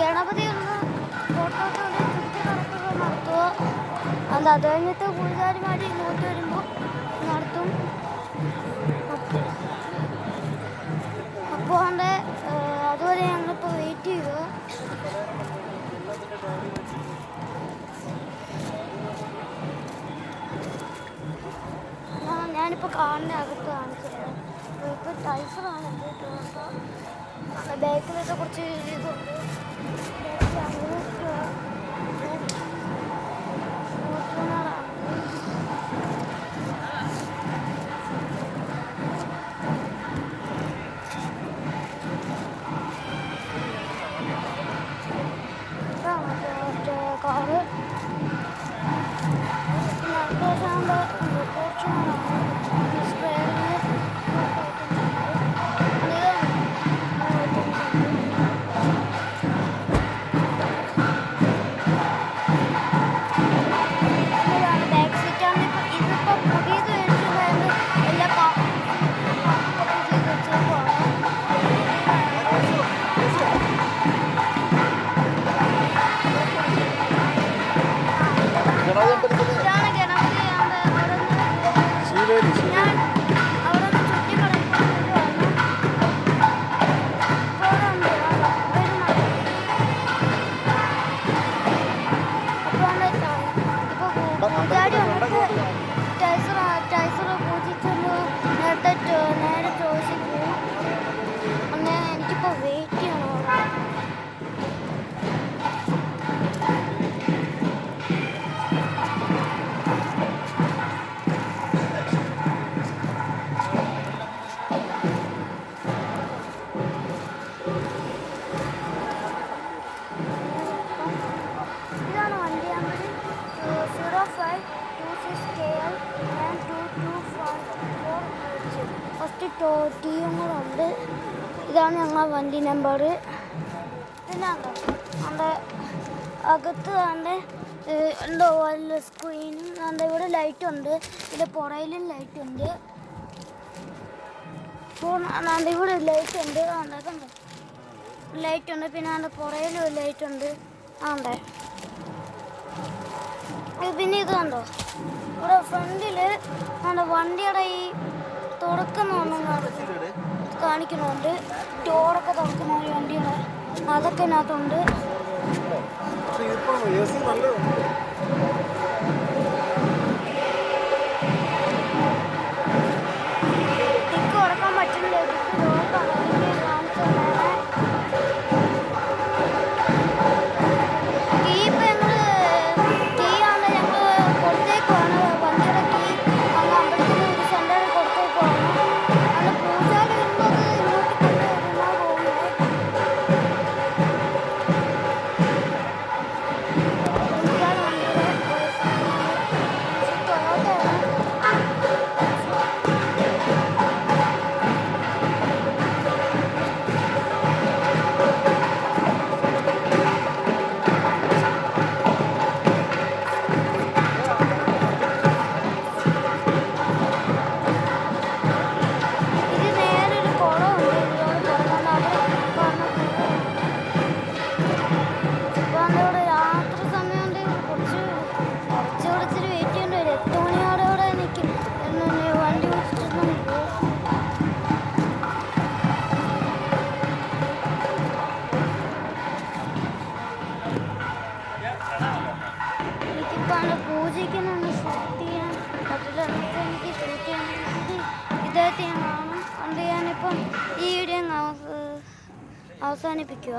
ഗണപതി ഒന്ന് ഫോട്ടോസ് ചുറ്റി കറക്കുക നടത്തുക. അത് കഴിഞ്ഞിട്ട് പൂജാരിമാർ ഇങ്ങോട്ട് വരുമ്പോൾ നടത്തും. അപ്പോൾ അതുവരെ ഞങ്ങളിപ്പോൾ വെയിറ്റ് ചെയ്യുക. ഞാനിപ്പോൾ കാറിൻ്റെ അകത്ത് കാണിച്ചത് ഇപ്പോൾ ടൈസറാണ് എൻ്റെ ദിവസം. ബാക്കിലൊക്കെ കുറച്ച് ഇതുണ്ട്. കാറ് ടൈസർ പൂജിച്ചൊന്ന് നേരെ ചോദിച്ചു പോകും. അങ്ങനെ എനിക്കിപ്പോൾ വെയിറ്റ് ചെയ്യണം. ഇതാണ് വണ്ടി നമ്പർ 0526KL 9224. ഫസ്റ്റ് ടീയും കൂടെ ഉണ്ട്. ഇതാണ് ഞങ്ങളെ വണ്ടി നമ്പർ. പിന്നെ അതിൻ്റെ അകത്ത് എന്തോ വല്ല സ്ക്രീനും ഇവിടെ ലൈറ്റുണ്ട്. ഇതിൻ്റെ പുറയിലും ലൈറ്റുണ്ട്. ഇവിടെ ലൈറ്റുണ്ട്. ലൈറ്റുണ്ട്. പിന്നെ അതിൻ്റെ പുറയിലും ലൈറ്റുണ്ട്. പിന്നെ ഇത് കണ്ടോ, ഇവിടെ ഫ്രണ്ടിൽ വണ്ടിയുടെ ഈ തുറക്കുന്ന കാണിക്കുന്നുണ്ട്. ഡോറൊക്കെ തുറക്കുന്ന ഒരു വണ്ടിയുടെ അതൊക്കെ ഇതിനകത്തുണ്ട്. ടിക്ക് തുറക്കാൻ പറ്റില്ല. പൂജയ്ക്കൊന്നും ഷൂട്ട് ചെയ്യാൻ പറ്റില്ല. എനിക്ക് ഷൂട്ട് ചെയ്യണമെങ്കിൽ ഇദ്ദേഹത്തെ ഞാൻ കാണും. അതുകൊണ്ട് ഞാനിപ്പം ഈ വീഡിയോ അവസാനിപ്പിക്കുക.